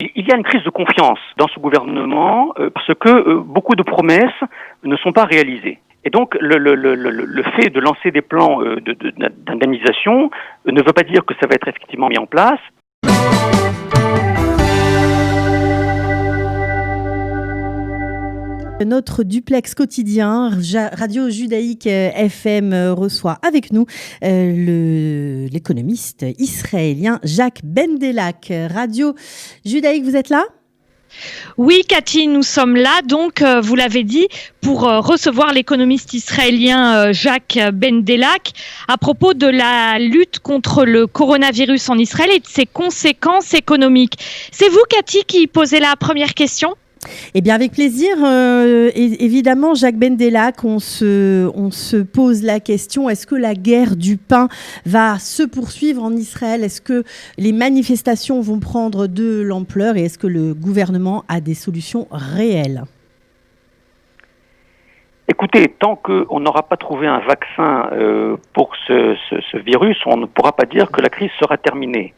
Il y a une crise de confiance dans ce gouvernement parce que beaucoup de promesses ne sont pas réalisées. Et donc, le fait de lancer des plans d'indemnisation ne veut pas dire que ça va être effectivement mis en place. Notre duplex quotidien, Radio Judaïque FM, reçoit avec nous l'économiste israélien Jacques Bendelak. Radio Judaïque, vous êtes là ? Oui, Cathy, nous sommes là, donc, vous l'avez dit, pour recevoir l'économiste israélien Jacques Bendelak à propos de la lutte contre le coronavirus en Israël et de ses conséquences économiques. C'est vous, Cathy, qui posez la première question ? Eh bien, avec plaisir. Évidemment, Jacques Bendelak, on se pose la question, est-ce que la guerre du pain va se poursuivre en Israël ? Est-ce que les manifestations vont prendre de l'ampleur et est-ce que le gouvernement a des solutions réelles ? Écoutez, tant qu'on n'aura pas trouvé un vaccin pour ce virus, on ne pourra pas dire que la crise sera terminée.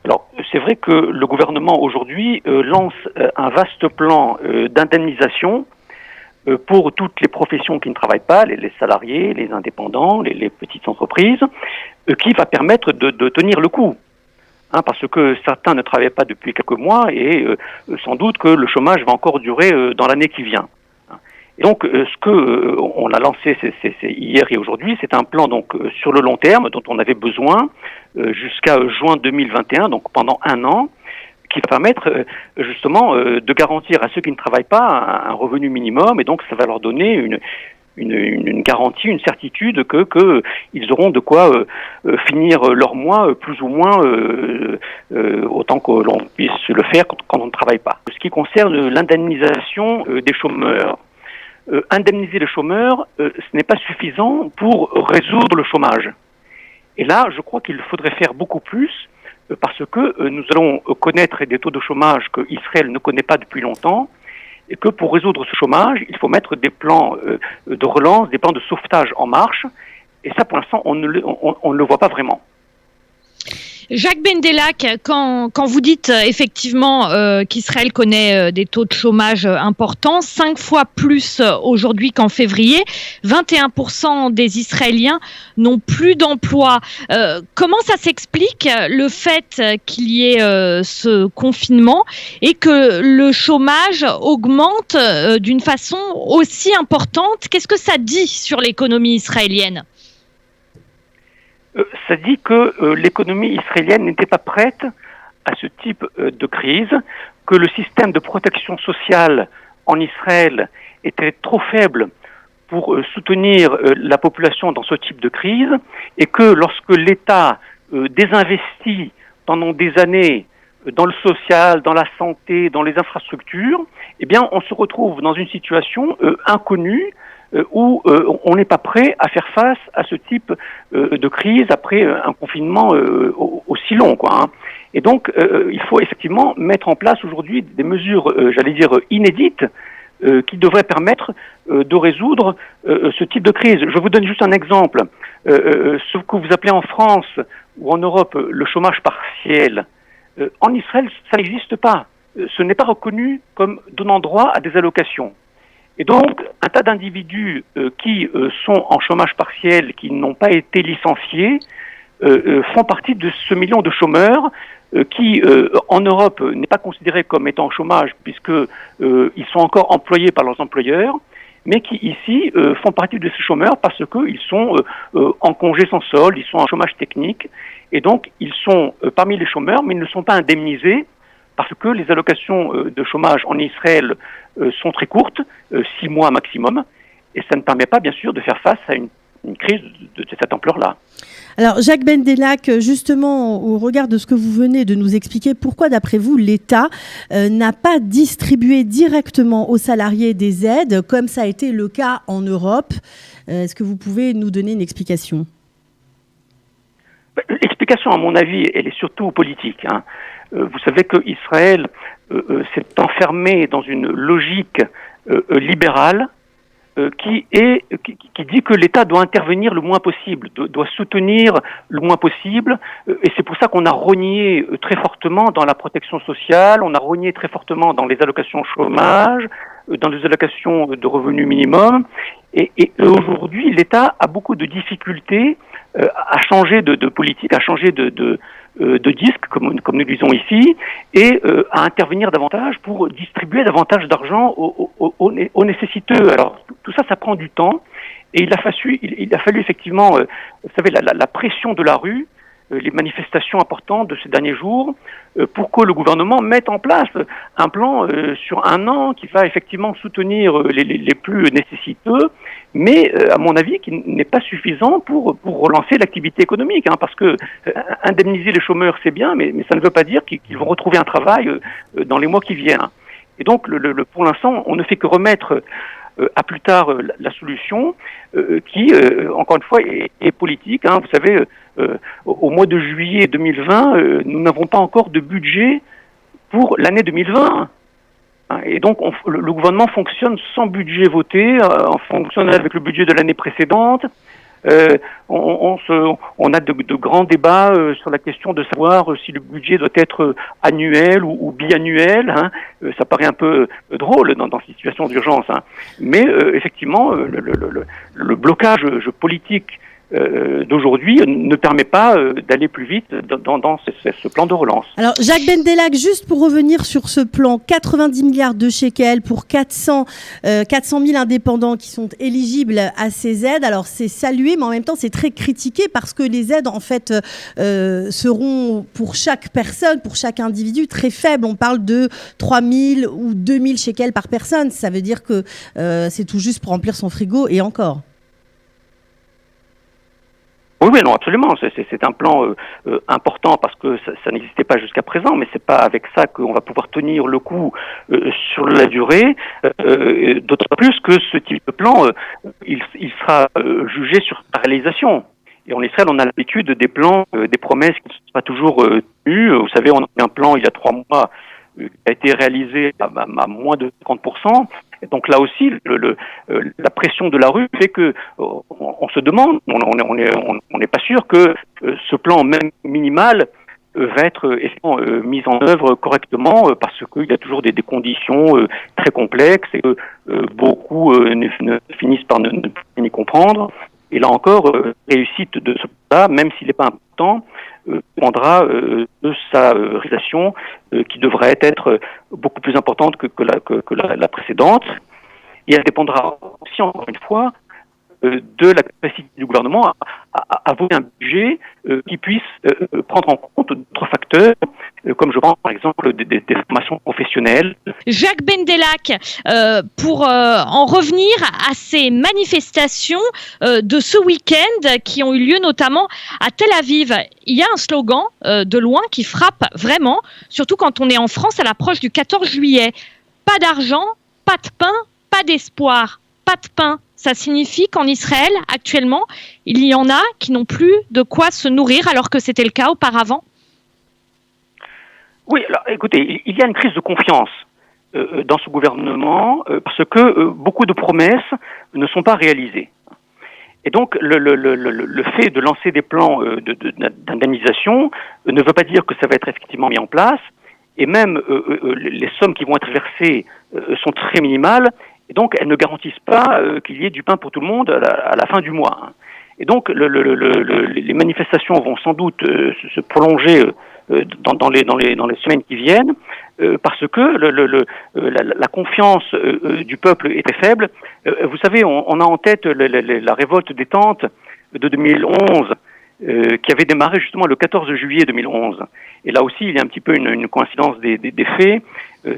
Alors, c'est vrai que le gouvernement aujourd'hui lance un vaste plan d'indemnisation pour toutes les professions qui ne travaillent pas, les salariés, les indépendants, les petites entreprises, qui va permettre de tenir le coup. Parce que certains ne travaillent pas depuis quelques mois et sans doute que le chômage va encore durer dans l'année qui vient. Et donc, ce que on a lancé c'est hier et aujourd'hui, c'est un plan donc sur le long terme dont on avait besoin jusqu'à juin 2021, donc pendant un an, qui va permettre justement de garantir à ceux qui ne travaillent pas un revenu minimum, et donc ça va leur donner une garantie, une certitude que ils auront de quoi finir leur mois plus ou moins autant que l'on puisse le faire quand on ne travaille pas. Ce qui concerne l'indemnisation des chômeurs. Indemniser les chômeurs, ce n'est pas suffisant pour résoudre le chômage. Et là, je crois qu'il faudrait faire beaucoup plus parce que nous allons connaître des taux de chômage que Israël ne connaît pas depuis longtemps et que pour résoudre ce chômage, il faut mettre des plans de relance, des plans de sauvetage en marche. Et ça, pour l'instant, on ne le voit pas vraiment. Jacques Bendelak, quand vous dites effectivement qu'Israël connaît des taux de chômage importants, 5 fois plus aujourd'hui qu'en février, 21% des Israéliens n'ont plus d'emploi. Comment ça s'explique le fait qu'il y ait ce confinement et que le chômage augmente d'une façon aussi importante ? Qu'est-ce que ça dit sur l'économie israélienne ? Ça dit que l'économie israélienne n'était pas prête à ce type de crise, que le système de protection sociale en Israël était trop faible pour soutenir la population dans ce type de crise, et que lorsque l'État désinvestit pendant des années dans le social, dans la santé, dans les infrastructures, eh bien on se retrouve dans une situation inconnue, où on n'est pas prêt à faire face à ce type de crise après un confinement aussi long, quoi. Et donc, il faut effectivement mettre en place aujourd'hui des mesures, inédites, qui devraient permettre de résoudre ce type de crise. Je vous donne juste un exemple. Ce que vous appelez en France ou en Europe le chômage partiel, en Israël, ça n'existe pas. Ce n'est pas reconnu comme donnant droit à des allocations. Et donc, un tas d'individus qui sont en chômage partiel, qui n'ont pas été licenciés, font partie de ce million de chômeurs qui, en Europe, n'est pas considéré comme étant au chômage puisque ils sont encore employés par leurs employeurs, mais qui, ici, font partie de ces chômeurs parce qu'ils sont en congé sans solde, ils sont en chômage technique, et donc ils sont parmi les chômeurs, mais ils ne sont pas indemnisés parce que les allocations de chômage en Israël sont très courtes, 6 mois maximum, et ça ne permet pas, bien sûr, de faire face à une crise de cette ampleur-là. Alors, Jacques Bendelak, justement, au regard de ce que vous venez de nous expliquer, pourquoi, d'après vous, l'État n'a pas distribué directement aux salariés des aides, comme ça a été le cas en Europe ? Est-ce que vous pouvez nous donner une explication ? L'explication, à mon avis, elle est surtout politique. Vous savez qu'Israël s'est enfermé dans une logique libérale qui dit que l'État doit intervenir le moins possible, doit soutenir le moins possible, et c'est pour ça qu'on a rogné très fortement dans la protection sociale, on a rogné très fortement dans les allocations chômage, dans les allocations de revenus minimum, et aujourd'hui l'État a beaucoup de difficultés à changer de politique, à changer de disque, comme nous disons ici, et à intervenir davantage pour distribuer davantage d'argent aux nécessiteux. Alors tout ça, ça prend du temps, et il a fallu effectivement, vous savez, la pression de la rue, les manifestations importantes de ces derniers jours, pour que le gouvernement mette en place un plan sur 1 an qui va effectivement soutenir les plus nécessiteux, mais à mon avis qui n'est pas suffisant pour relancer l'activité économique, parce que indemniser les chômeurs c'est bien, mais ça ne veut pas dire qu'ils vont retrouver un travail dans les mois qui viennent. Et donc pour l'instant on ne fait que remettre à plus tard la solution qui, encore une fois, est politique. Vous savez, au mois de juillet 2020, nous n'avons pas encore de budget pour l'année 2020. Et donc, le gouvernement fonctionne sans budget voté, on fonctionne avec le budget de l'année précédente. On a de grands débats sur la question de savoir si le budget doit être annuel ou biannuel. Ça paraît un peu drôle dans ces situations d'urgence. Mais effectivement, le blocage politique d'aujourd'hui ne permet pas d'aller plus vite dans ce plan de relance. Alors Jacques Bendellac, juste pour revenir sur ce plan, 90 milliards de shekels pour 400 000 indépendants qui sont éligibles à ces aides. Alors c'est salué, mais en même temps c'est très critiqué parce que les aides en fait seront pour chaque personne, pour chaque individu très faibles. On parle de 3 000 ou 2 000 shekels par personne. Ça veut dire que c'est tout juste pour remplir son frigo et encore. Oui, non, absolument. C'est un plan important parce que ça n'existait pas jusqu'à présent, mais c'est pas avec ça qu'on va pouvoir tenir le coup sur la durée. D'autant plus que ce type de plan, il sera jugé sur sa réalisation. Et en Israël, on a l'habitude des plans, des promesses qui ne sont pas toujours tenues. Vous savez, on a eu un plan il y a 3 mois qui a été réalisé à moins de 50%. Et donc là aussi, la pression de la rue fait que on se demande, on n'est pas sûr que ce plan même minimal va être mis en œuvre correctement parce qu'il y a toujours des conditions très complexes et que beaucoup ne finissent par ne pas comprendre. Et là encore, réussite de ce plan-là, même s'il n'est pas important, dépendra de sa réalisation qui devrait être beaucoup plus importante que la précédente. Et elle dépendra aussi, encore une fois, de la capacité du gouvernement à voter un budget qui puisse prendre en compte d'autres facteurs, comme je pense par exemple des formations professionnelles. Jacques Bendellac, pour en revenir à ces manifestations de ce week-end qui ont eu lieu notamment à Tel Aviv, il y a un slogan de loin qui frappe vraiment, surtout quand on est en France à l'approche du 14 juillet. Pas d'argent, pas de pain, pas d'espoir, pas de pain. Ça signifie qu'en Israël, actuellement, il y en a qui n'ont plus de quoi se nourrir alors que c'était le cas auparavant. Oui, alors écoutez, il y a une crise de confiance dans ce gouvernement parce que beaucoup de promesses ne sont pas réalisées. Et donc, le fait de lancer des plans d'indemnisation ne veut pas dire que ça va être effectivement mis en place. Et même les sommes qui vont être versées sont très minimales. Et donc, elles ne garantissent pas qu'il y ait du pain pour tout le monde à la fin du mois. Et donc, les manifestations vont sans doute se prolonger dans les semaines qui viennent, parce que la confiance du peuple est très faible. Vous savez, on a en tête la révolte des tentes de 2011, qui avait démarré justement le 14 juillet 2011. Et là aussi, il y a un petit peu une coïncidence des faits.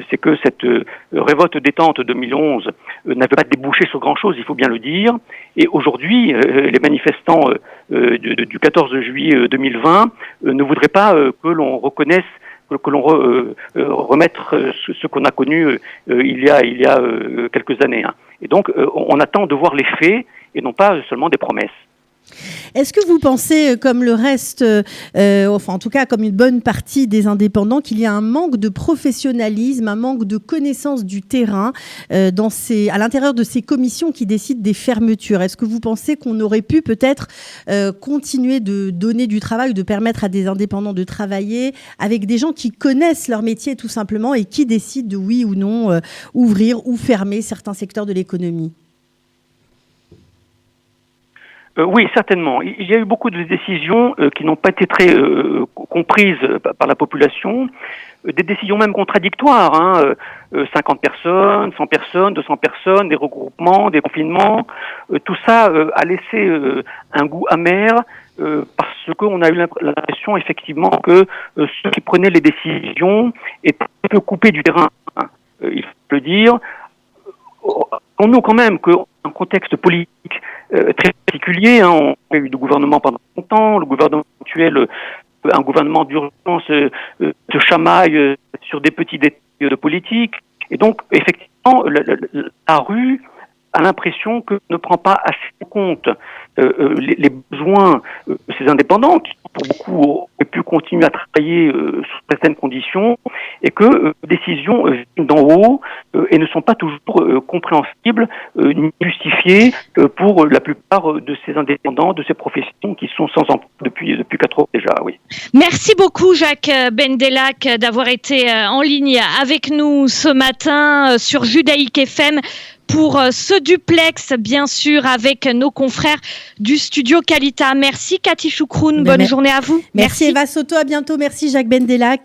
C'est que cette révolte des tentes de 2011 n'avait pas débouché sur grand-chose, il faut bien le dire. Et aujourd'hui, les manifestants du 14 juillet 2020 ne voudraient pas que l'on reconnaisse, que l'on remette ce qu'on a connu il y a quelques années. Et donc, on attend de voir les faits et non pas seulement des promesses. Est-ce que vous pensez, comme le reste, enfin en tout cas comme une bonne partie des indépendants, qu'il y a un manque de professionnalisme, un manque de connaissance du terrain à l'intérieur de ces commissions qui décident des fermetures? Est-ce que vous pensez qu'on aurait pu peut-être continuer de donner du travail, de permettre à des indépendants de travailler avec des gens qui connaissent leur métier tout simplement et qui décident de oui ou non ouvrir ou fermer certains secteurs de l'économie? Oui, certainement. Il y a eu beaucoup de décisions qui n'ont pas été très comprises par la population, des décisions même contradictoires, 50 personnes, 100 personnes, 200 personnes, des regroupements, des confinements. Tout ça a laissé un goût amer parce qu'on a eu l'impression effectivement que ceux qui prenaient les décisions étaient un peu coupés du terrain. Il faut le dire. Nous quand même qu'un contexte politique très particulier, on a eu de gouvernement pendant longtemps, le gouvernement actuel, un gouvernement d'urgence se chamaille sur des petits détails de politique, et donc effectivement la rue a l'impression que ne prend pas assez en compte les besoins de ces indépendants qui, pour beaucoup, auraient pu continuer à travailler sous certaines conditions et que décisions viennent d'en haut et ne sont pas toujours compréhensibles ni justifiées pour la plupart de ces indépendants, de ces professions qui sont sans emploi depuis 4 ans déjà. Oui. Merci beaucoup Jacques Bendellac d'avoir été en ligne avec nous ce matin sur Judaïque FM. Pour ce duplex, bien sûr, avec nos confrères du studio Kalita. Merci Cathy Choukroun, bonne journée à vous. Merci Eva Soto, à bientôt. Merci Jacques Bendellac.